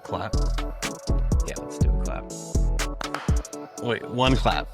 Clap. Yeah, let's do a clap. Wait, one clap.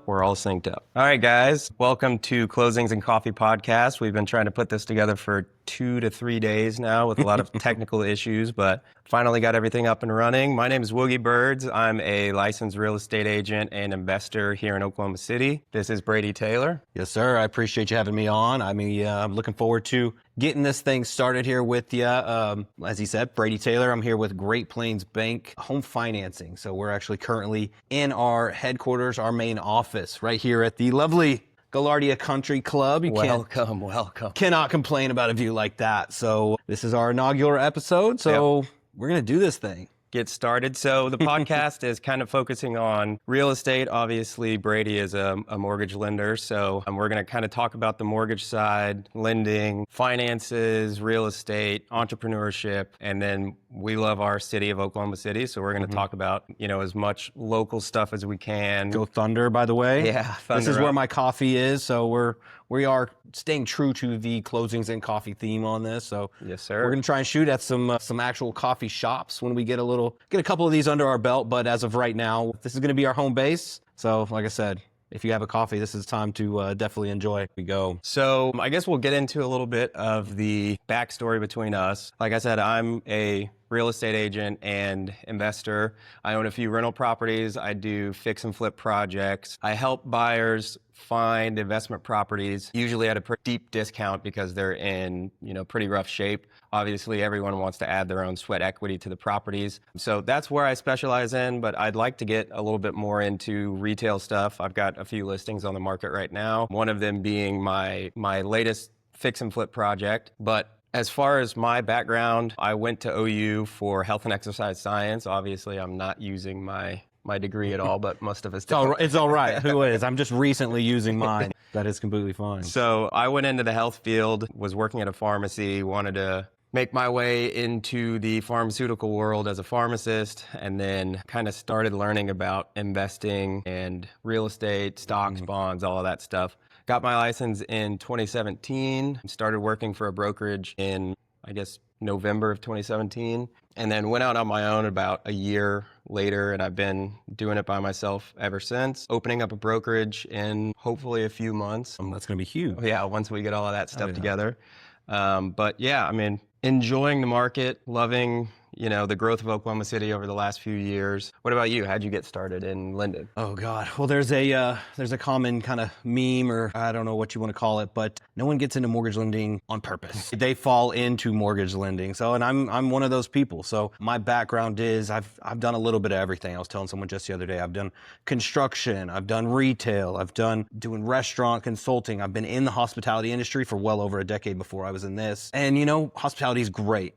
We're all synced up. All right, guys. Welcome to Closings and Coffee Podcast. We've been trying to put this together for 2 to 3 days now with a lot of technical issues, but finally got everything up and running. My name is Wougi Birds. I'm a licensed real estate agent and investor here in Oklahoma City. This is Brady Taylor. Yes, sir. I appreciate you having me on. I'm looking forward to getting this thing started here with you. As he said, Brady Taylor. I'm here with Great Plains Bank Home Financing. So we're actually currently in our headquarters, our main office, right here at the lovely Gaillardia Country Club. Welcome. Cannot complain about a view like that. So this is our inaugural episode. So we're going to do this thing. Get started. So the podcast is kind of focusing on real estate. Obviously, Brady is a mortgage lender. So we're going to kind of talk about the mortgage side, lending, finances, real estate, entrepreneurship. And then we love our city of Oklahoma City. So we're going to talk about, as much local stuff as we can. Go Thunder, by the way. Yeah. Thunder this is up. where my coffee is. So we are staying true to the closings and coffee theme on this. So Yes, sir. we're going to try and shoot at some actual coffee shops when we get a couple of these under our belt. But as of right now, this is going to be our home base. So like I said, if you have a coffee, this is time to definitely enjoy. We go. So I guess we'll get into a little bit of the backstory between us. Like I said, I'm a real estate agent and investor. I own a few rental properties. I do fix and flip projects. I help buyers find investment properties, usually at a pretty deep discount because they're in, pretty rough shape. Obviously, everyone wants to add their own sweat equity to the properties. So that's where I specialize in, but I'd like to get a little bit more into retail stuff. I've got a few listings on the market right now, one of them being my latest fix and flip project. But as far as my background, I went to OU for health and exercise science. Obviously, I'm not using my degree at all, but most of us do. It's all right. Who is? I'm just recently using mine. That is completely fine. So I went into the health field, was working at a pharmacy, wanted to make my way into the pharmaceutical world as a pharmacist, and then kind of started learning about investing and real estate, stocks, bonds, all of that stuff. Got my license in 2017, started working for a brokerage in, November of 2017, and then went out on my own about a year later, and I've been doing it by myself ever since, opening up a brokerage in hopefully a few months. That's going to be huge. Yeah, once we get all of that stuff together. But yeah, enjoying the market, loving the growth of Oklahoma City over the last few years. What about you? How'd you get started in lending? Oh God. Well, there's a common kind of meme, or I don't know what you want to call it, but no one gets into mortgage lending on purpose. They fall into mortgage lending. So, and I'm one of those people. So my background is I've done a little bit of everything. I was telling someone just the other day, I've done construction, I've done retail, I've done doing restaurant consulting. I've been in the hospitality industry for well over a decade before I was in this. And hospitality is great.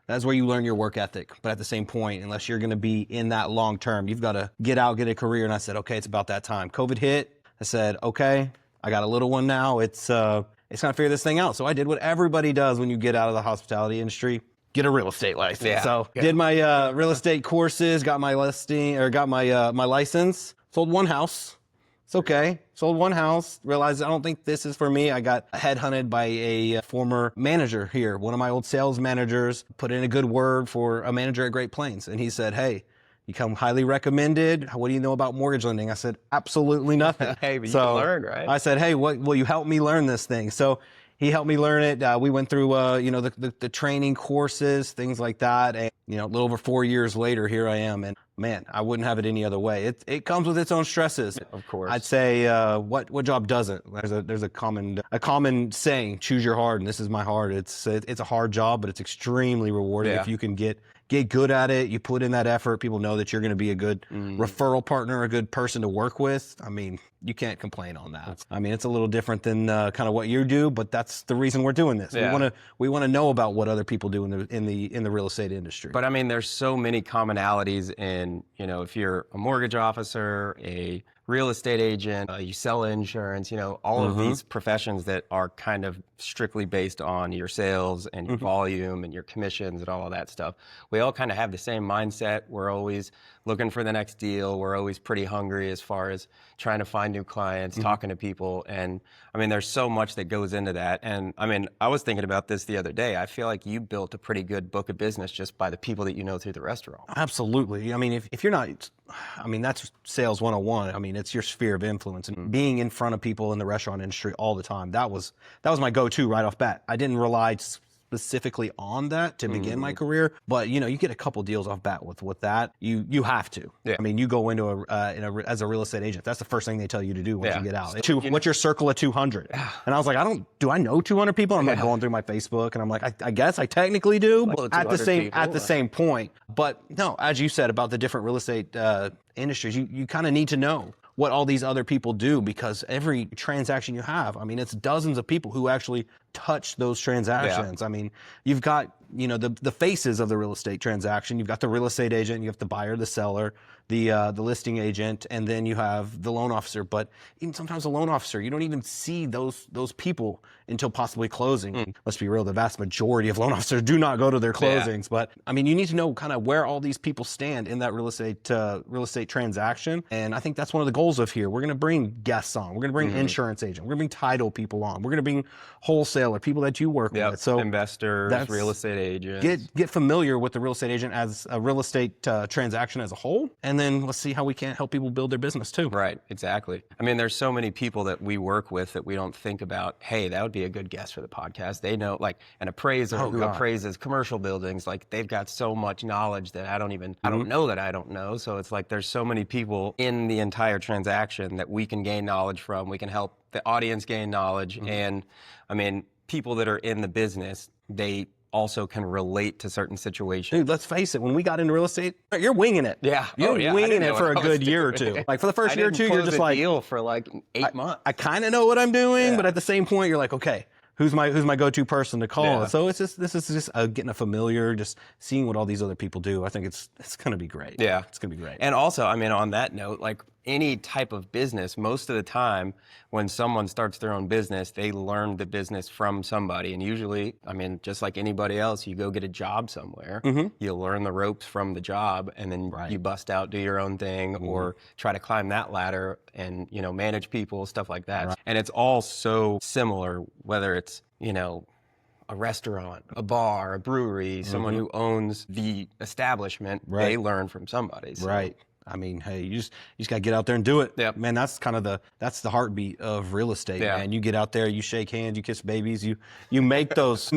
That's where you learn your work ethic. But at the same point, unless you're going to be in that long term, you've got to get out, get a career. And I said, okay, it's about that time. COVID hit. I said, okay, I got a little one now. It's going to figure this thing out. So I did what everybody does when you get out of the hospitality industry. Get a real estate license. Yeah. So did my real estate courses, got my my license, sold one house. It's okay. Sold one house, realized I don't think this is for me. I got headhunted by a former manager here. One of my old sales managers put in a good word for a manager at Great Plains. And he said, hey, you come highly recommended. What do you know about mortgage lending? I said, absolutely nothing. Hey, but you can learn, right? I said, hey, will you help me learn this thing? So he helped me learn it. We went through, the training courses, things like that. And, a little over 4 years later, here I am. And man, I wouldn't have it any other way. It comes with its own stresses. Of course. I'd say, what job doesn't? There's a common saying, choose your hard. And this is my hard. It's a hard job, but it's extremely rewarding. If you can get good at it, you put in that effort, people know that you're going to be a good referral partner, a good person to work with. You can't complain on that. It's a little different than kind of what you do, but that's the reason we're doing this. Yeah. We want to know about what other people do in the real estate industry. But there's so many commonalities in, if you're a mortgage officer, a real estate agent, you sell insurance, all of these professions that are kind of strictly based on your sales and your volume and your commissions and all of that stuff. We all kind of have the same mindset. We're always looking for the next deal. We're always pretty hungry as far as trying to find new clients, talking to people. And I mean, there's so much that goes into that. And I mean, I was thinking about this the other day. I feel like you built a pretty good book of business just by the people that you know through the restaurant. Absolutely. I mean, if you're not, I mean, that's sales 101. I mean, it's your sphere of influence and being in front of people in the restaurant industry all the time. That was my go-to right off bat. I didn't rely specifically on that to begin my career, but you get a couple deals off bat with that. You have to. Yeah. I mean, you go into as a real estate agent. That's the first thing they tell you to do once Yeah. you get out. What's your circle of 200? And I was like, do I know 200 people? I'm like going through my Facebook and I'm like, I guess I technically do, but at the same point. But no, as you said about the different real estate industries, you kind of need to know what all these other people do, because every transaction you have, I mean, it's dozens of people who actually touch those transactions. I mean, you've got, the faces of the real estate transaction. You've got the real estate agent, you have the buyer, the seller, the listing agent, and then you have the loan officer. But even sometimes the loan officer, you don't even see those people until possibly closing. Let's be real, the vast majority of loan officers do not go to their closings. But I mean, you need to know kind of where all these people stand in that real estate transaction. And I think that's one of the goals of here. We're going to bring guests on. We're going to bring insurance agent. We're going to bring title people on. We're going to bring wholesaler, people that you work with. So investors, real estate agents. Get familiar with the real estate agent as a real estate transaction as a whole. And then let's see how we can help people build their business too. Right, exactly. I mean, there's so many people that we work with that we don't think about, hey, that would be a good guest for the podcast. They know, like an appraiser who appraises commercial buildings, like they've got so much knowledge that I don't know that I don't know. So it's like there's so many people in the entire transaction that we can gain knowledge from. We can help the audience gain knowledge. And I mean, people that are in the business, they also can relate to certain situations. Dude, let's face it, when we got into real estate, you're winging it. Yeah. You're winging it for a good year or two. Like for the first year or two, you're just like, deal for like 8 months. I kind of know what I'm doing, but at the same point, you're like, okay, who's my go-to person to call? Yeah. So this is just getting a familiar, just seeing what all these other people do. I think it's going to be great. Yeah. It's going to be great. And also, I mean, on that note, like any type of business, most of the time when someone starts their own business, they learn the business from somebody. And usually, I mean, just like anybody else, you go get a job somewhere, you learn the ropes from the job, and then you bust out, do your own thing, or try to climb that ladder and, manage people, stuff like that. Right. And it's all so similar, whether it's, a restaurant, a bar, a brewery, someone who owns the establishment, they learn from somebody. So. Right. I mean, hey, you just got to get out there and do it. Yep. Man, that's kind of the heartbeat of real estate, man. You get out there, you shake hands, you kiss babies, you make those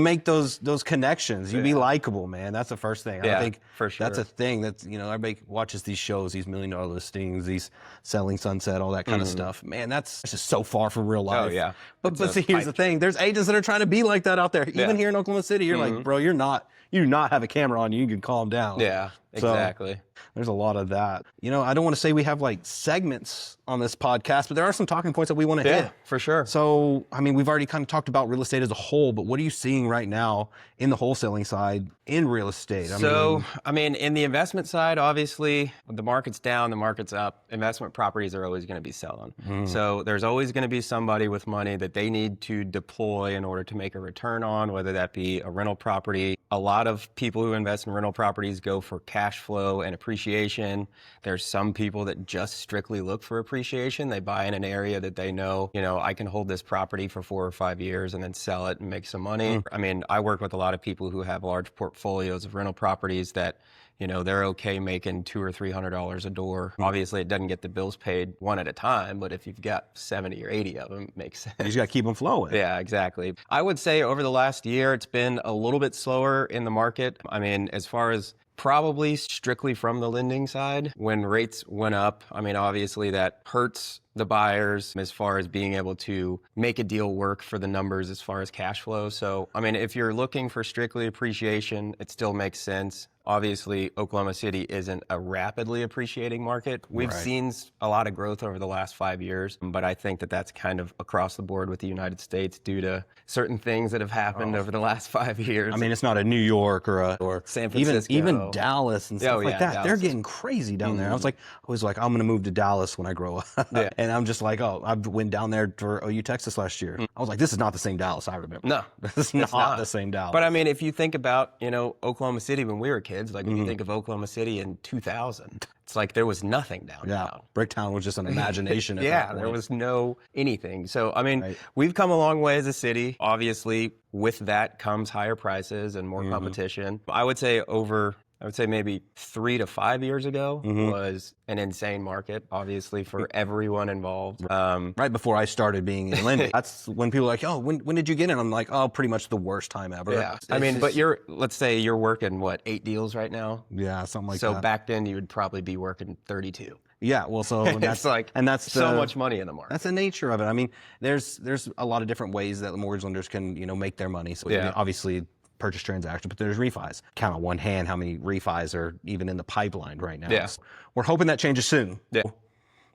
connections. You be likable, man. That's the first thing. I think for sure. that's a thing that, everybody watches these shows, these $1 million listings, these Selling Sunset, all that kind of stuff. Man, that's just so far from real life. Oh, yeah. But see, here's the thing. There's agents that are trying to be like that out there. Even here in Oklahoma City, you're like, bro, you do not have a camera on you. You can calm down. Yeah, exactly. So, there's a lot of that. I don't want to say we have like segments on this podcast, but there are some talking points that we want to hit. Yeah, for sure. So, I mean, we've already kind of talked about real estate as a whole, but what are you seeing right now in the wholesaling side in real estate? I mean, in the investment side, obviously, the market's down, the market's up. Investment properties are always going to be selling. So there's always going to be somebody with money that they need to deploy in order to make a return on, whether that be a rental property. A lot of people who invest in rental properties go for cash flow and appreciation. There's some people that just strictly look for appreciation. They buy in an area that they know, I can hold this property for 4 or 5 years and then sell it and make some money. I mean, I work with a lot of people who have large portfolios of rental properties that, they're okay making $200 or $300 a door. Obviously, it doesn't get the bills paid one at a time, but if you've got 70 or 80 of them, it makes sense. You just got to keep them flowing. Yeah, exactly. I would say over the last year, it's been a little bit slower in the market. I mean, as far as probably strictly from the lending side, when rates went up, I mean, obviously that hurts the buyers as far as being able to make a deal work for the numbers as far as cash flow. So, I mean, if you're looking for strictly appreciation, it still makes sense. Obviously, Oklahoma City isn't a rapidly appreciating market. We've Right. seen a lot of growth over the last 5 years, but I think that that's kind of across the board with the United States due to certain things that have happened over the last 5 years. I mean, it's not a New York or San even Francisco. Dallas and stuff like yeah, that. Dallas They're is- getting crazy down there. I was like, I'm gonna move to Dallas when I grow up. Yeah. And I'm just like, oh, I went down there for OU Texas last year. I was like, this is not the same Dallas I remember. No, This is not the same Dallas. But I mean, if you think about, Oklahoma City when we were kids, like when you think of Oklahoma City in 2000, it's like there was nothing downtown. yeah, Bricktown was just an imagination. At Yeah, that there point. was no anything. So, I mean, Right. we've come a long way as a city. Obviously, with that comes higher prices and more competition. I would say maybe 3 to 5 years ago was an insane market, obviously, for everyone involved. Right before I started being in lending. That's when people are like, oh, when did you get in? I'm like, oh, pretty much the worst time ever. Yeah. I mean, but let's say you're working, 8 deals right now? yeah, something like So that. back then you would probably be working 32. Yeah, well, so that's It's like and that's so the- much money in the market. That's the nature of it. I mean, there's a lot of different ways that the mortgage lenders can, make their money. So Yeah. obviously purchase transactions, but there's refis. Count on one hand how many refis are even in the pipeline right now. Yeah. So we're hoping that changes soon. Yeah.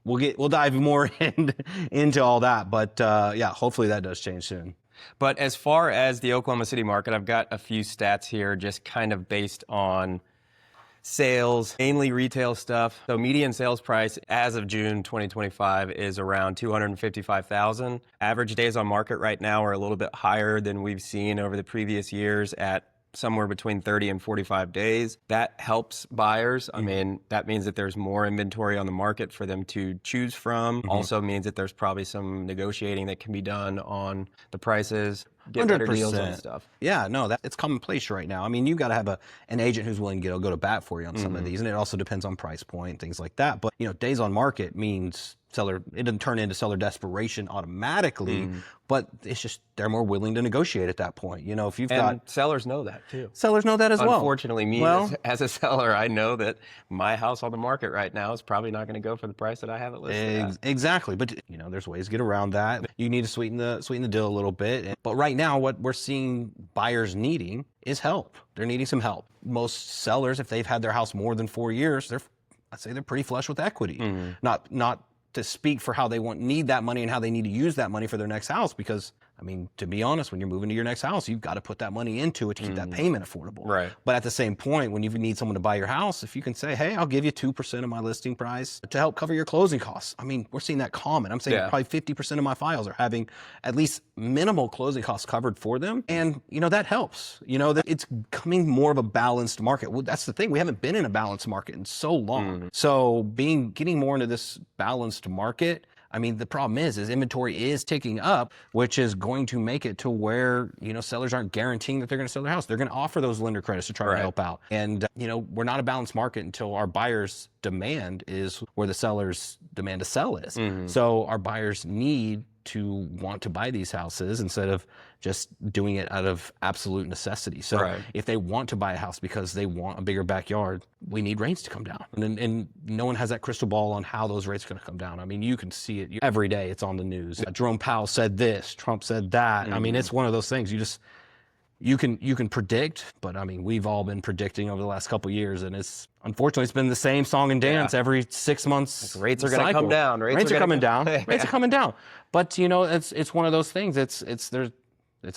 We'll dive more into all that, but yeah, hopefully that does change soon. But as far as the Oklahoma City market, I've got a few stats here just kind of based on sales, mainly retail stuff. So median sales price as of June 2025 is around 255,000. Average days on market right now are a little bit higher than we've seen over the previous years at somewhere between 30 and 45 days. That helps buyers. I mean, that means that there's more inventory on the market for them to choose from. Also means that there's probably some negotiating that can be done on the prices, get better deals on 100%. stuff. Yeah, no, it's commonplace right now. I mean, you got to have an agent who's willing to go to bat for you on some of these, and it also depends on price point, things like that. But days on market means it doesn't turn into seller desperation automatically, but it's just they're more willing to negotiate at that point. If you've And got sellers know that too. sellers know that as well. Unfortunately, me Well, as a seller, I know that my house on the market right now is probably not going to go for the price that I have it listed at. Exactly, but there's ways to get around that. You need to sweeten the deal a little bit. But right now, what we're seeing buyers needing is help. They're needing some help. Most sellers, if they've had their house more than 4 years, I'd say they're pretty flush with equity. Not to speak for how they need that money and how they need to use that money for their next house, because I mean, to be honest, when you're moving to your next house, you've got to put that money into it to keep that payment affordable. Right. But at the same point, when you need someone to buy your house, if you can say, hey, I'll give you 2% of my listing price to help cover your closing costs. I mean, we're seeing that common. I'm saying probably 50% of my files are having at least minimal closing costs covered for them. And, that helps. That it's becoming more of a balanced market. Well, that's the thing. We haven't been in a balanced market in so long. So getting more into this balanced market, I mean, the problem is inventory is ticking up, which is going to make it to where, sellers aren't guaranteeing that they're going to sell their house. They're going to offer those lender credits to try to help out. And, we're not a balanced market until our buyers' demand is where the seller's demand to sell is. So our buyers need to want to buy these houses instead of just doing it out of absolute necessity. So if they want to buy a house because they want a bigger backyard, we need rates to come down. And no one has that crystal ball on how those rates are going to come down. I mean, you can see it every day. It's on the news. Jerome Powell said this, Trump said that. I mean, it's one of those things you can predict, but I mean, we've all been predicting over the last couple of years, and unfortunately it's been the same song and dance every 6 months. Rates are going to come down. Rates are coming down. Rates are coming down. But it's one of those things. It's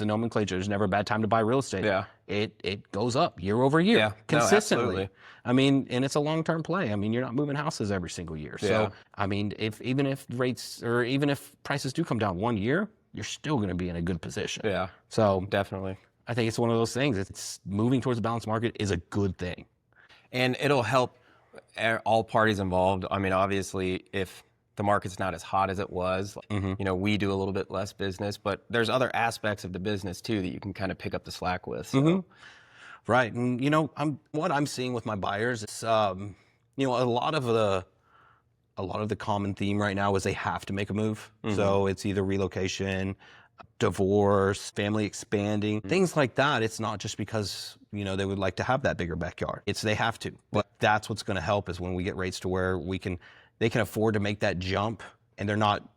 a nomenclature. There's never a bad time to buy real estate. Yeah. It goes up year over year Yeah. No, consistently. absolutely. I mean, and it's a long-term play. I mean, you're not moving houses every single year. Yeah. So I mean, even if prices do come down 1 year, you're still going to be in a good position. Yeah, So definitely. I think it's one of those things. It's moving towards a balanced market is a good thing. And it'll help all parties involved. I mean, obviously, if the market's not as hot as it was, we do a little bit less business, but there's other aspects of the business too that you can kind of pick up the slack with. So. Right. And what I'm seeing with my buyers is a lot of the common theme right now is they have to make a move. So it's either relocation, divorce, family expanding, things like that. It's not just because, they would like to have that bigger backyard. It's they have to. But that's what's going to help is when we get rates to where they can afford to make that jump and they're not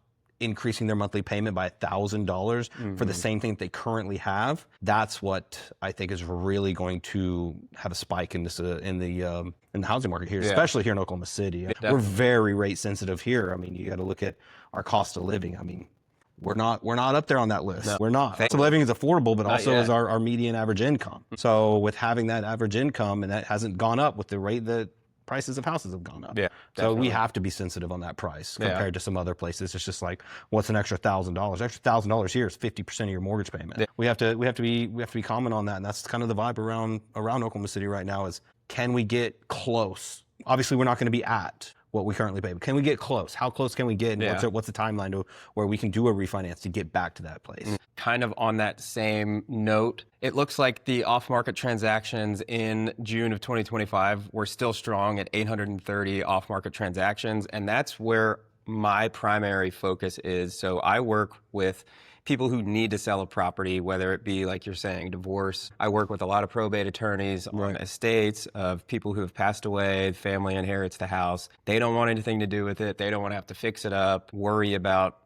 increasing their monthly payment by $1,000 for the same thing that they currently have, that's what I think is really going to have a spike in this in the housing market here, especially here in Oklahoma City. We're very rate sensitive here. I mean, you got to look at our cost of living. I mean, we're not up there on that list. No. We're not. Cost of living is affordable, but also is our median average income. So with having that average income, and that hasn't gone up with the rate that prices of houses have gone up. Yeah, so we have to be sensitive on that price compared to some other places. It's just like, what's an extra $1,000? Extra $1,000 here is 50% of your mortgage payment. Yeah. We have to be common on that, and that's kind of the vibe around Oklahoma City right now. Is can we get close? Obviously, we're not going to be at what we currently pay, but can we get close? How close can we get? And what's the timeline to where we can do a refinance to get back to that place? Kind of on that same note, it looks like the off-market transactions in June of 2025 were still strong at 830 off-market transactions, and that's where my primary focus is. So I work with people who need to sell a property, whether it be, like you're saying, divorce. I work with a lot of probate attorneys on estates of people who have passed away, family inherits the house. They don't want anything to do with it. They don't want to have to fix it up, worry about,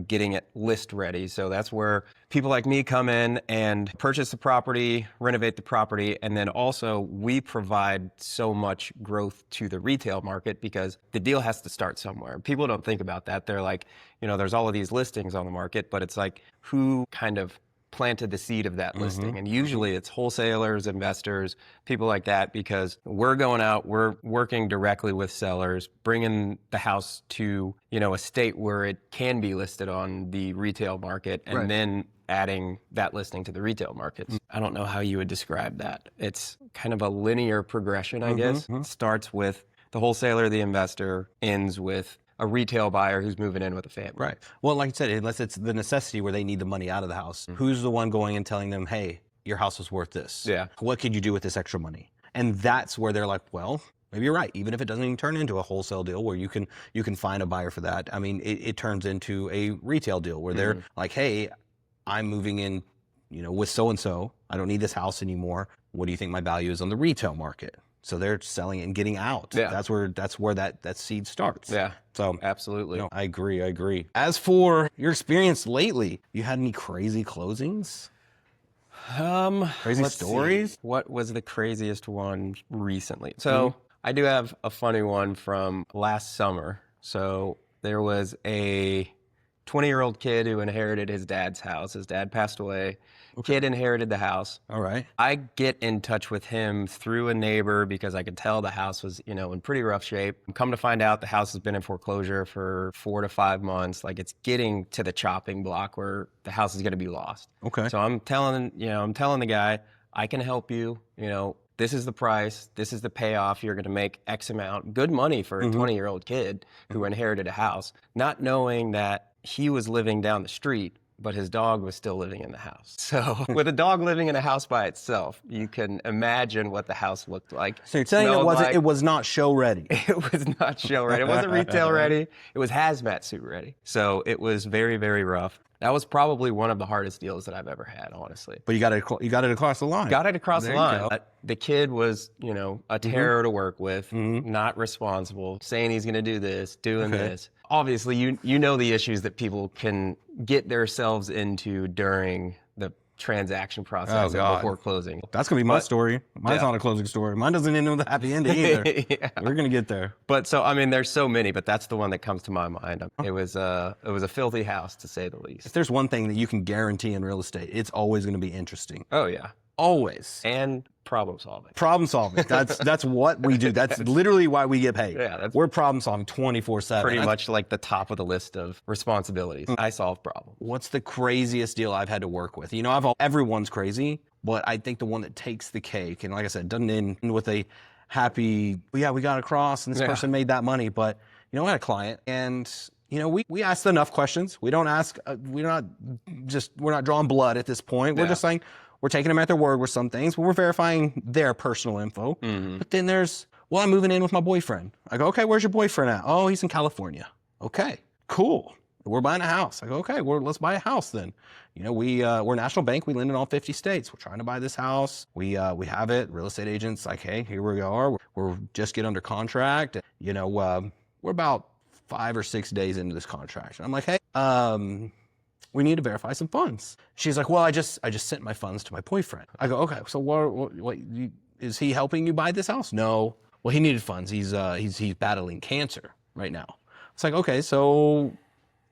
getting it list ready. So that's where people like me come in and purchase the property, renovate the property, and then also we provide so much growth to the retail market because the deal has to start somewhere. People don't think about that. They're like, there's all of these listings on the market, but it's like, who kind of planted the seed of that listing? And usually it's wholesalers, investors, people like that, because we're going out, we're working directly with sellers, bringing the house to, a state where it can be listed on the retail market, and then adding that listing to the retail markets. I don't know how you would describe that. It's kind of a linear progression, I guess. It starts with the wholesaler, the investor, ends with a retail buyer who's moving in with a family. Right. Well, like I said, unless it's the necessity where they need the money out of the house, who's the one going and telling them, hey, your house is worth this? Yeah. What could you do with this extra money? And that's where they're like, well, maybe you're right. Even if it doesn't even turn into a wholesale deal where you can find a buyer for that. I mean, it turns into a retail deal where they're like, hey, I'm moving in, with so-and-so. I don't need this house anymore. What do you think my value is on the retail market? So they're selling it and getting out. Yeah. That's where that seed starts. Yeah. So absolutely. I agree. As for your experience lately, you had any crazy closings? Crazy stories? See. What was the craziest one recently? So I do have a funny one from last summer. So there was a 20-year-old kid who inherited his dad's house. His dad passed away. Kid inherited the house. All right. I get in touch with him through a neighbor because I could tell the house was, in pretty rough shape. Come to find out, the house has been in foreclosure for 4 to 5 months. Like, it's getting to the chopping block where the house is going to be lost. Okay. So I'm telling the guy, I can help you. This is the price. This is the payoff. You're going to make X amount. Good money for a 20-year-old kid who inherited a house, not knowing that he was living down the street, but his dog was still living in the house. So with a dog living in a house by itself, you can imagine what the house looked like. So you're saying it was not show ready? It was not show ready. It wasn't retail ready. It was hazmat suit ready. So it was very, very rough. That was probably one of the hardest deals that I've ever had, honestly. But you got it across the line. Got it across the line. The kid was, a terror to work with, not responsible, saying he's going to do this, doing this. Obviously, you know the issues that people can get themselves into during the transaction process before closing. That's going to be my story. Mine's not a closing story. Mine doesn't end with a happy ending either. We're going to get there. But so, there's so many, but that's the one that comes to my mind. It was a filthy house, to say the least. If there's one thing that you can guarantee in real estate, it's always going to be interesting. Oh, yeah. Always. And problem solving. Problem solving. That's what we do. That's literally why we get paid. Yeah, we're problem solving 24/7. Pretty much like the top of the list of responsibilities. I solve problems. What's the craziest deal I've had to work with? Everyone's crazy, but I think the one that takes the cake, and like I said, doesn't end with a happy, we got across and this person made that money. But I had a client, and we asked enough questions. We don't ask. We're not drawing blood at this point. We're just saying. We're taking them at their word with some things, but we're verifying their personal info. But then I'm moving in with my boyfriend. I go, okay, where's your boyfriend at? Oh, he's in California. Okay, cool. We're buying a house. I go, okay, let's buy a house then. We're a national bank. We lend in all 50 states. We're trying to buy this house. We have it. Real estate agents like, hey, here we are. We're just get under contract. We're about 5 or 6 days into this contract. And I'm like, hey, we need to verify some funds. She's like, well, I just sent my funds to my boyfriend. I go, okay, so what is he helping you buy this house? No. Well, he needed funds. He's battling cancer right now. It's like, okay, so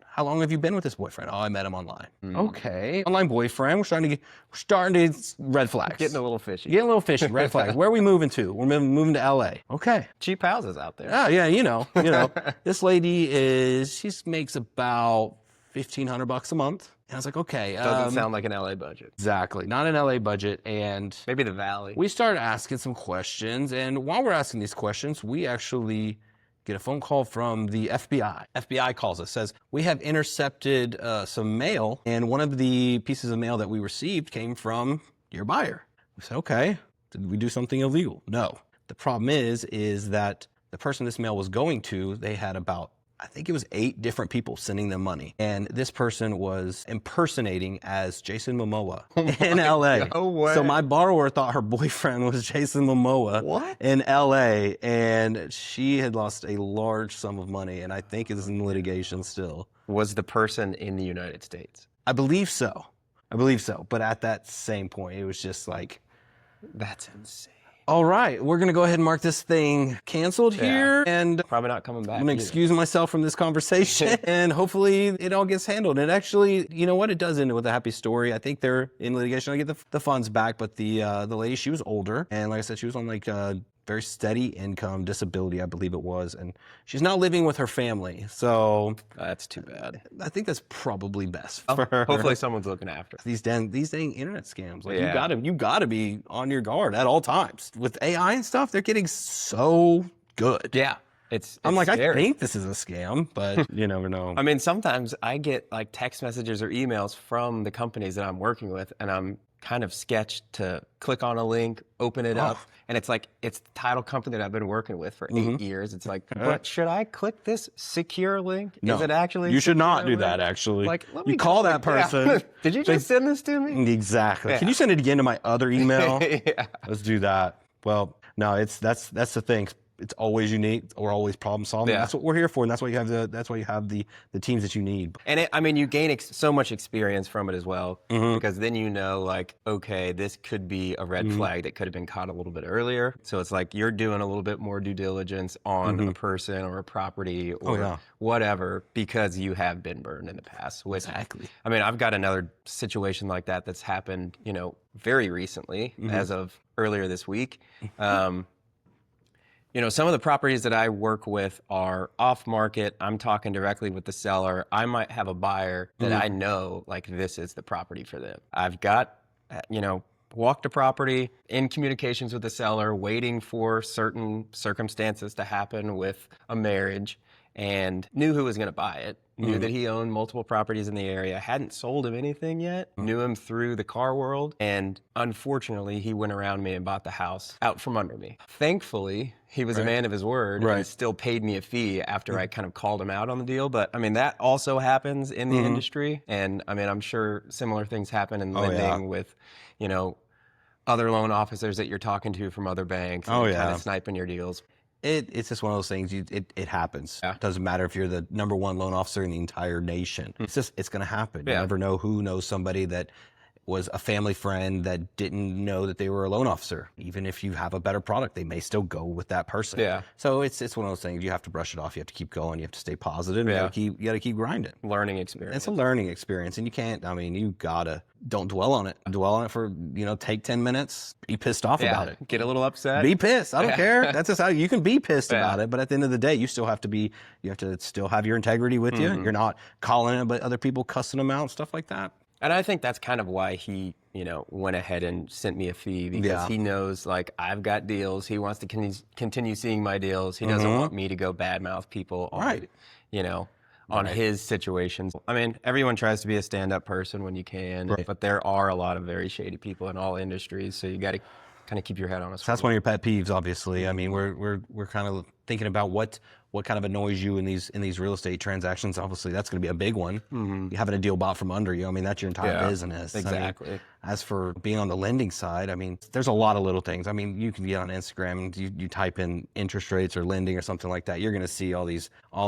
how long have you been with this boyfriend? Oh, I met him online. Okay, online boyfriend. We're starting to red flags. Getting a little fishy. Getting a little fishy. Red flags. Where are we moving to? We're moving to LA. Okay. Cheap houses out there. Oh yeah, you know. This lady she makes about $1,500 a month. And I was like, okay. Doesn't sound like an LA budget. Exactly. Not an LA budget. And maybe the Valley. We started asking some questions. And while we're asking these questions, we actually get a phone call from the FBI. FBI calls us, says, we have intercepted some mail. And one of the pieces of mail that we received came from your buyer. We said, okay, did we do something illegal? No. The problem is that the person this mail was going to, they had about, I think it was 8 different people sending them money. And this person was impersonating as Jason Momoa in LA. No way. So my borrower thought her boyfriend was Jason Momoa in LA. And she had lost a large sum of money and I think is in litigation still. Was the person in the United States? I believe so. But at that same point, it was just like, that's insane. All right, we're gonna go ahead and mark this thing canceled here, and probably not coming back. I'm gonna excuse myself from this conversation, and hopefully it all gets handled. And actually, you know what? It does end with a happy story. I think they're in litigation. I get the funds back, but the lady, she was older, and like I said, she was on like very steady income, disability, I believe it was, and she's now living with her family. So that's too bad. I think that's probably best for her. Hopefully someone's looking after her. These dang internet scams. Like you gotta be on your guard at all times. With AI and stuff, they're getting so good. Yeah. I'm like, scary. I think this is a scam, but you never know. I mean, sometimes I get like text messages or emails from the companies that I'm working with, and I'm kind of sketched to click on a link, open it up, and it's like, it's the title company that I've been working with for 8 years. It's like, but should I click this secure link? No, is it actually you should not do link? that, actually. Like, let me you call that person. Did you just send this to me? Exactly. Yeah. Can you send it again to my other email? Yeah. Let's do that. Well, no, that's the thing. It's always unique or always problem solving. Yeah. That's what we're here for, and that's why you have the teams that you need. And I mean, you gain so much experience from it as well, because then you know, like, okay, this could be a red flag that could have been caught a little bit earlier. So it's like you're doing a little bit more due diligence on a person or a property or whatever, because you have been burned in the past. Exactly. I mean, I've got another situation like that that's happened, very recently, as of earlier this week. Some of the properties that I work with are off market. I'm talking directly with the seller. I might have a buyer that I know, like, this is the property for them. I've got, walked a property, in communications with the seller, waiting for certain circumstances to happen with a marriage, and knew who was going to buy it. Knew that he owned multiple properties in the area, hadn't sold him anything yet, knew him through the car world, and unfortunately, he went around me and bought the house out from under me. Thankfully, he was a man of his word and still paid me a fee after I kind of called him out on the deal. But I mean, that also happens in the industry. And I mean, I'm sure similar things happen in lending with, other loan officers that you're talking to from other banks and kind of sniping your deals. It's just one of those things. It happens. It doesn't matter if you're the #1 loan officer in the entire nation. It's going to happen. You never know who knows somebody that was a family friend that didn't know that they were a loan officer. Even if you have a better product, they may still go with that person. Yeah. So it's one of those things. You have to brush it off. You have to keep going. You have to stay positive. You got to keep grinding. Learning experience. It's a learning experience, and you can't. I mean, you gotta don't dwell on it. Dwell on it for take 10 minutes. Be pissed off about it. Get a little upset. Be pissed. I don't care. That's just how you can be pissed about it. But at the end of the day, you still have to be. You have to still have your integrity with you. You're not calling it, but other people cussing them out, stuff like that. And I think that's kind of why he, went ahead and sent me a fee, because he knows, like, I've got deals. He wants to continue seeing my deals. He doesn't want me to go badmouth people on, on his situations. I mean, everyone tries to be a stand-up person when you can, but there are a lot of very shady people in all industries. So you got to kind of keep your head on a swivel. That's one of your pet peeves, obviously. I mean, we're kind of thinking about what what kind of annoys you in these real estate transactions. Obviously, that's going to be a big one. You having a deal bought from under you. I mean, that's your entire business. Exactly. I mean, as for being on the lending side, I mean, there's a lot of little things. I mean, you can get on Instagram and you type in interest rates or lending or something like that. You're going to see all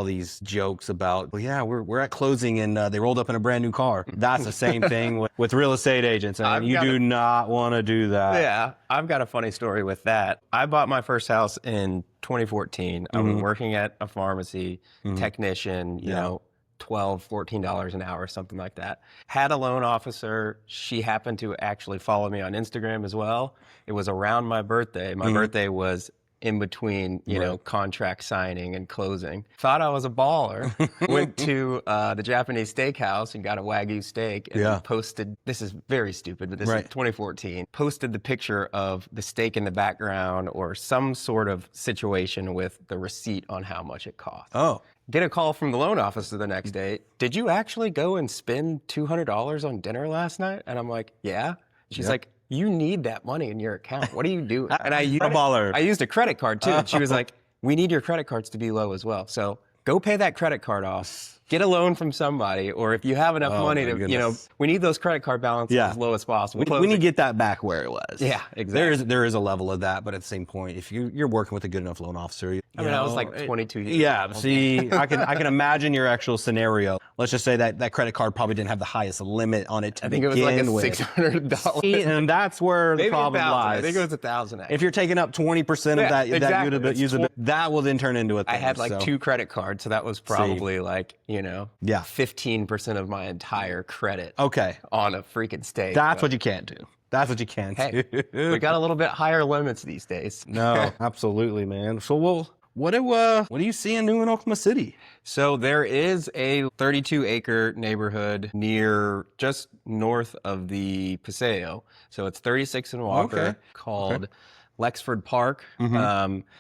these jokes about, well, yeah, we're at closing and they rolled up in a brand new car. That's the same thing with real estate agents. And you do not want to do that. Yeah, I've got a funny story with that. I bought my first house in 2014. I was working at a pharmacy, technician, you know, $12, $14 an hour, something like that. Had a loan officer. She happened to actually follow me on Instagram as well. It was around my birthday. My birthday was in between, you know, contract signing and closing. Thought I was a baller. Went to the Japanese steakhouse and got a Wagyu steak and posted, this is very stupid, but this is 2014, posted the picture of the steak in the background or some sort of situation with the receipt on how much it cost. Oh. Get a call from the loan officer the next day. Did you actually go and spend $200 on dinner last night? And I'm like, yeah. She's like, you need that money in your account. What are you doing? And I used a credit card too. And she was like, we need your credit cards to be low as well. So go pay that credit card off. Get a loan from somebody, or if you have enough money to, you know, we need those credit card balances as low as possible. We need to get that back where it was. Yeah, exactly. There is a level of that, but at the same point, if you're working with a good enough loan officer, I was like 22 years old. See, I can imagine your actual scenario. Let's just say that credit card probably didn't have the highest limit on it to begin with. I think it was like a $600. And that's where the problem lies. I think it was $1,000. If you're taking up 20% of that usability, that will then turn into a thing. I had like 2 credit cards, so that was probably like, you know, 15% of my entire credit on a freaking steak. That's what you can't do. That's what you can't do. We got a little bit higher limits these days. No, absolutely, man. So what do you see in New and Oklahoma City? So there is a 32-acre neighborhood just north of the Paseo. So it's 36 and Walker called Lexford Park.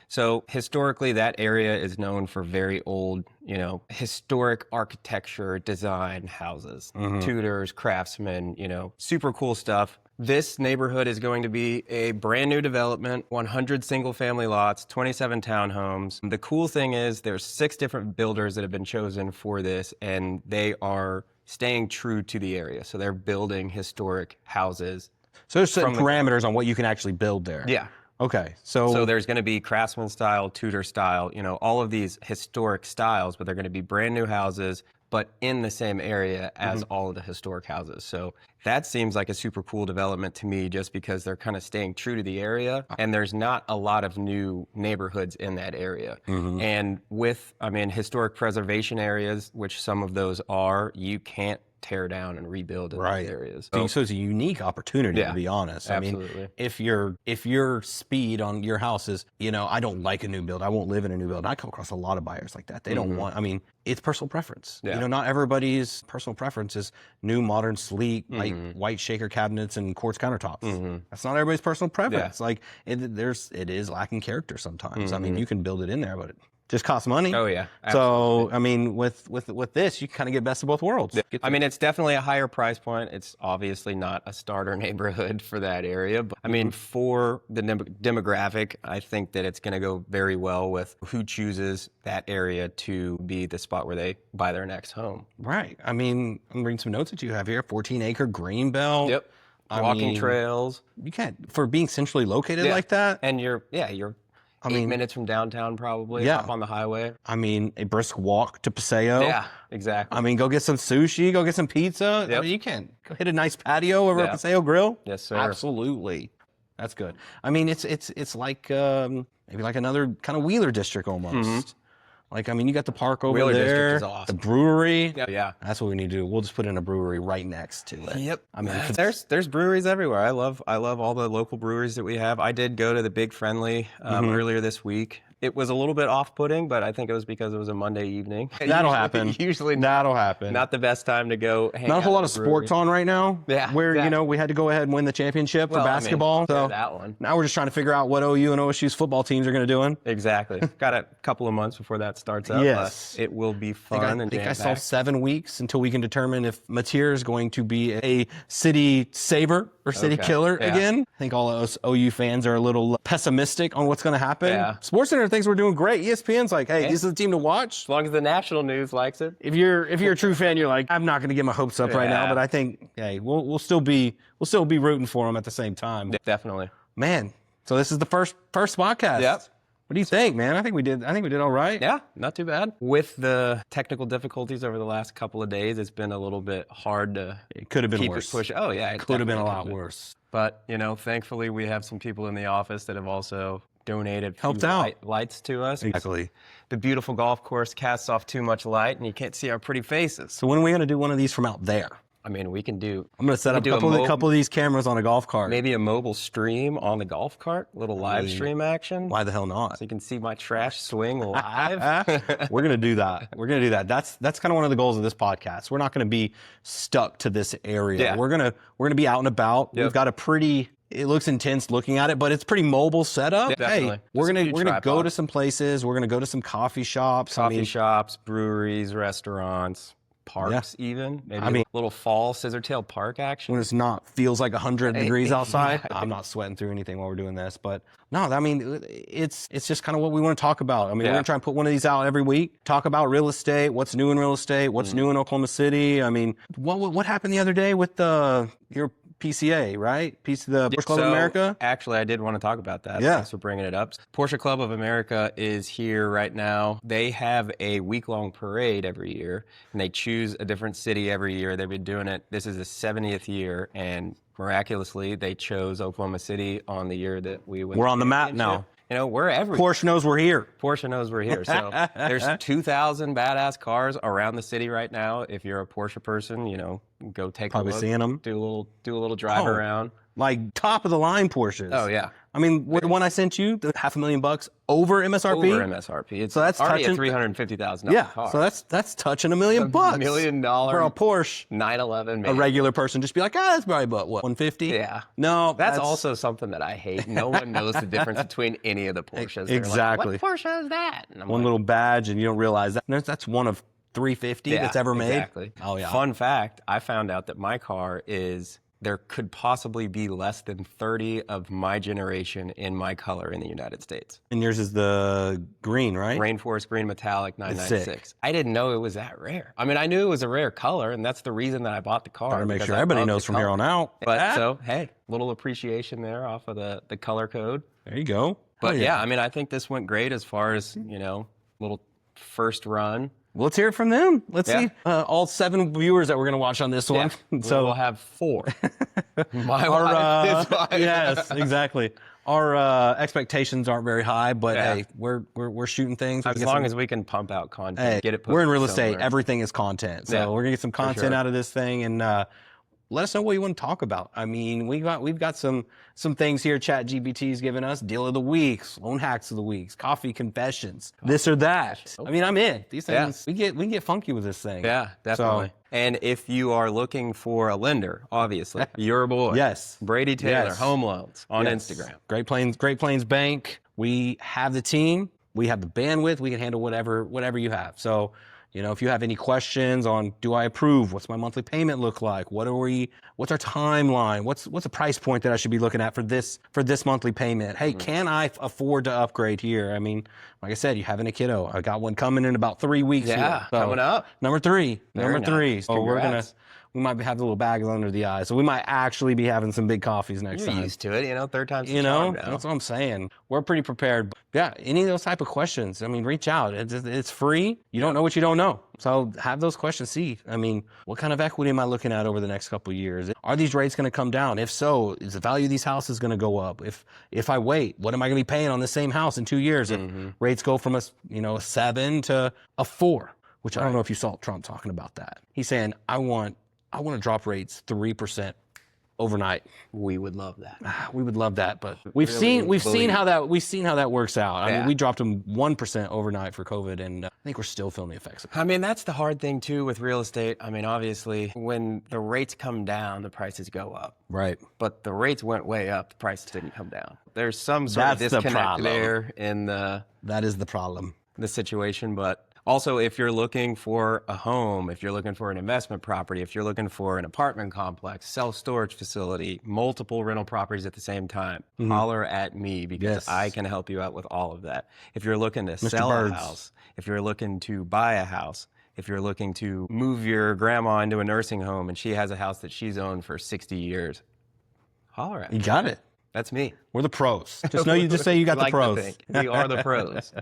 So historically, that area is known for very old, you know, historic architecture, design houses, Tudors, craftsmen, you know, super cool stuff. This neighborhood is going to be a brand new development, 100 single family lots, 27 townhomes. The cool thing is there's 6 different builders that have been chosen for this, and they are staying true to the area. So they're building historic houses. So there's certain parameters on what you can actually build there. Yeah. Okay. So there's going to be craftsman style, Tudor style, you know, all of these historic styles, but they're going to be brand new houses, but in the same area as all of the historic houses. So that seems like a super cool development to me, just because they're kind of staying true to the area, and there's not a lot of new neighborhoods in that area. And with, historic preservation areas, which some of those are, you can't tear down and rebuild in those areas. So it's a unique opportunity, to be honest. Absolutely. I mean, if your speed on your house is, you know, I don't like a new build, I won't live in a new build. I come across a lot of buyers like that. They don't want, it's personal preference. You know, not everybody's personal preference is new, modern, sleek, like white shaker cabinets and quartz countertops. That's not everybody's personal preference. Like it is lacking character sometimes. I mean, you can build it in there, but it just costs money. Oh yeah. Absolutely. So I mean, with this, you kind of get best of both worlds. I mean, it's definitely a higher price point. It's obviously not a starter neighborhood for that area, but I mean, for the demographic, I think that it's going to go very well with who chooses that area to be the spot where they buy their next home. Right. I mean, I'm reading some notes that you have here. 14-acre greenbelt. Yep. Walking trails. You can't, for being centrally located like that. And you're 8 minutes from downtown, probably. Up on the highway. I mean, a brisk walk to Paseo. Yeah, exactly. I mean, go get some sushi, go get some pizza. I mean, you can go hit a nice patio over at Paseo Grill. Yes, sir. Absolutely. That's good. I mean, it's like maybe like another kind of Wheeler district almost. Like, I mean, you got the park over Wheeler there, district is awesome. the brewery. Yeah. That's what we need to do. We'll just put in a brewery right next to it. Yep. I mean, there's breweries everywhere. I love all the local breweries that we have. I did go to the Big Friendly earlier this week. It was a little bit off-putting, but I think it was because it was a Monday evening. That'll happen. Usually that'll happen. Not the best time to go hang Not a out whole lot at of the brewery. sports on right now. Yeah, Where, exactly. you know, we had to go ahead and win the championship for basketball. So that one. now we're just trying to figure out what OU and OSU's football teams are going to do. Exactly. Got a couple of months before that starts up. Yes. It will be fun. I think I saw 7 weeks until we can determine if Mateer is going to be a city saver or city killer again. I think all of us OU fans are a little pessimistic on what's going to happen. Yeah. SportsCenter thinks we're doing great. ESPN's like, hey, this is the team to watch. As long as the national news likes it. If you're a true fan, you're like, I'm not going to get my hopes up right now, but I think, hey, we'll still be rooting for them at the same time. Definitely. Man, so this is the first podcast. Yep. What do you think, man? I think we did all right. Yeah, not too bad. With the technical difficulties over the last couple of days, it's been a little bit hard to It could have been keep worse. it pushing. Oh, yeah. It could have been a lot worse. But, thankfully we have some people in the office that have also donated helped out lights to us. Exactly. The beautiful golf course casts off too much light and you can't see our pretty faces. So when are we going to do one of these from out there? I mean, we can do. I'm going to set up a couple of these cameras on a golf cart. Maybe a mobile stream on the golf cart, little live stream action. Why the hell not? So you can see my trash swing live. We're going to do that. That's kind of one of the goals of this podcast. We're not going to be stuck to this area. Yeah. We're going to be out and about. Yep. We've got it looks intense looking at it, but it's pretty mobile setup. Yeah, definitely. Hey, we're gonna go to some places. We're gonna go to some coffee shops. Shops, breweries, restaurants, parks, even maybe a little fall scissortail park action when it's not feels like 100 degrees outside. I'm not sweating through anything while we're doing this, but no, I mean it's just kind of what we want to talk about. I mean, we're gonna try and put one of these out every week. Talk about real estate, what's new in real estate, what's new in Oklahoma City. I mean, what happened the other day with your PCA, right? The Porsche Club of America? Actually, I did want to talk about that. Yeah. Thanks for bringing it up. Porsche Club of America is here right now. They have a week-long parade every year, and they choose a different city every year. They've been doing it. This is the 70th year, and miraculously, they chose Oklahoma City on the year that we went. We're on the map now. We're everywhere. Porsche knows we're here. Porsche knows we're here. So there's 2,000 badass cars around the city right now. If you're a Porsche person, go take a look. Probably seeing them. Do a little drive around. Like top of the line Porsches. Oh yeah. I mean, the one I sent you, the $500,000 over MSRP. Over MSRP. It's that's already touching a $350,000 yeah, car. so that's touching $1 million. $1 million for a Porsche. 911. Maybe. A regular person just be like, that's probably about what, 150? Yeah. No, that's also something that I hate. No one knows the difference between any of the Porsches. Exactly. Like, what Porsche is that? And I'm one little badge, and you don't realize that that's one of 350 that's ever made. Exactly. Oh yeah. Fun fact: I found out that my car is. There could possibly be less than 30 of my generation in my color in the United States. And yours is the green, right? Rainforest Green Metallic 996. I didn't know it was that rare. I mean, I knew it was a rare color, and that's the reason that I bought the car. Gotta make sure everybody knows from here on out. But so, hey, little appreciation there off of the color code. There you go. But yeah, I mean, I think this went great as far as, little first run. Well, let's hear it from them. Let's see all 7 viewers that we're going to watch on this one. So we'll have 4. My wife, his wife. Yes, exactly. Our expectations aren't very high, but hey, we're shooting things. As long as we can pump out content, get it put we're in real estate. Everything is content. So we're going to get some content out of this thing, and let us know what you want to talk about. I mean, we've got some things here ChatGPT's given us. Deal of the week, loan hacks of the week, coffee confessions, this or that. I mean, I'm in. These things, we can get funky with this thing. Yeah, definitely. And if you are looking for a lender, obviously, your boy. Yes. Brady Taylor, Home Loans on Instagram. Great Plains Bank. We have the team. We have the bandwidth. We can handle whatever you have. So, if you have any questions on, do I approve? What's my monthly payment look like? What's our timeline? What's a price point that I should be looking at for this monthly payment? Hey, can I afford to upgrade here? I mean, like I said, you having a kiddo. I got one coming in about 3 weeks. Yeah, so, coming up. Number three. Nice. So we might have the little bags under the eyes. So we might actually be having some big coffees next time. You're used to it, third time's the charm now. That's what I'm saying. We're pretty prepared. But yeah, any of those type of questions, I mean, reach out. It's free. You don't know what you don't know. So have those questions. See, I mean, what kind of equity am I looking at over the next couple of years? Are these rates going to come down? If so, is the value of these houses going to go up? If I wait, what am I going to be paying on the same house in 2 years? If rates go from a 7 to a 4, which I don't know if you saw Trump talking about that. He's saying, I want to drop rates 3% overnight. We would love that. We would love that, but we've seen how that works out. I mean, we dropped them 1% overnight for COVID, and I think we're still feeling the effects of it. I mean, that's the hard thing too with real estate. I mean, obviously, when the rates come down, the prices go up. Right. But the rates went way up, the prices didn't come down. There's some sort of disconnect there in that is the problem. The situation, but Also, if you're looking for a home, if you're looking for an investment property, if you're looking for an apartment complex, self-storage facility, multiple rental properties at the same time, holler at me because Yes. I can help you out with all of that. If you're looking to Mr. sell a Birds. house, if you're looking to buy a house, if you're looking to move your grandma into a nursing home and she has a house that she's owned for 60 years, holler at You me. got it. That's me. We're the pros. Just say you got the Like to pros. think. We are the pros.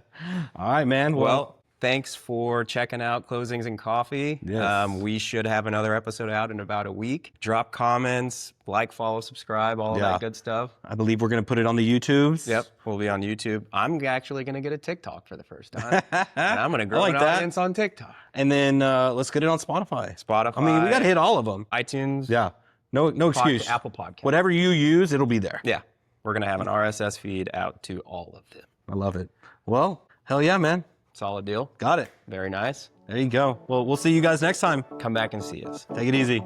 All right, man. Well, thanks for checking out Closings and Coffee. Yes. We should have another episode out in about a week. Drop comments, like, follow, subscribe, all of Yeah. that good stuff. I believe we're going to put it on the YouTubes. Yep, we'll be on YouTube. I'm actually going to get a TikTok for the first time. And I'm going to grow like an that. audience on TikTok. And then let's get it on Spotify. Spotify. I mean, we got to hit all of them. iTunes. Yeah. No excuse. Apple Podcast. Whatever you use, it'll be there. Yeah, we're going to have an RSS feed out to all of them. I love it. Well, hell yeah, man. Solid deal. Got it. Very nice. There you go. Well, we'll see you guys next time. Come back and see us. Take it easy.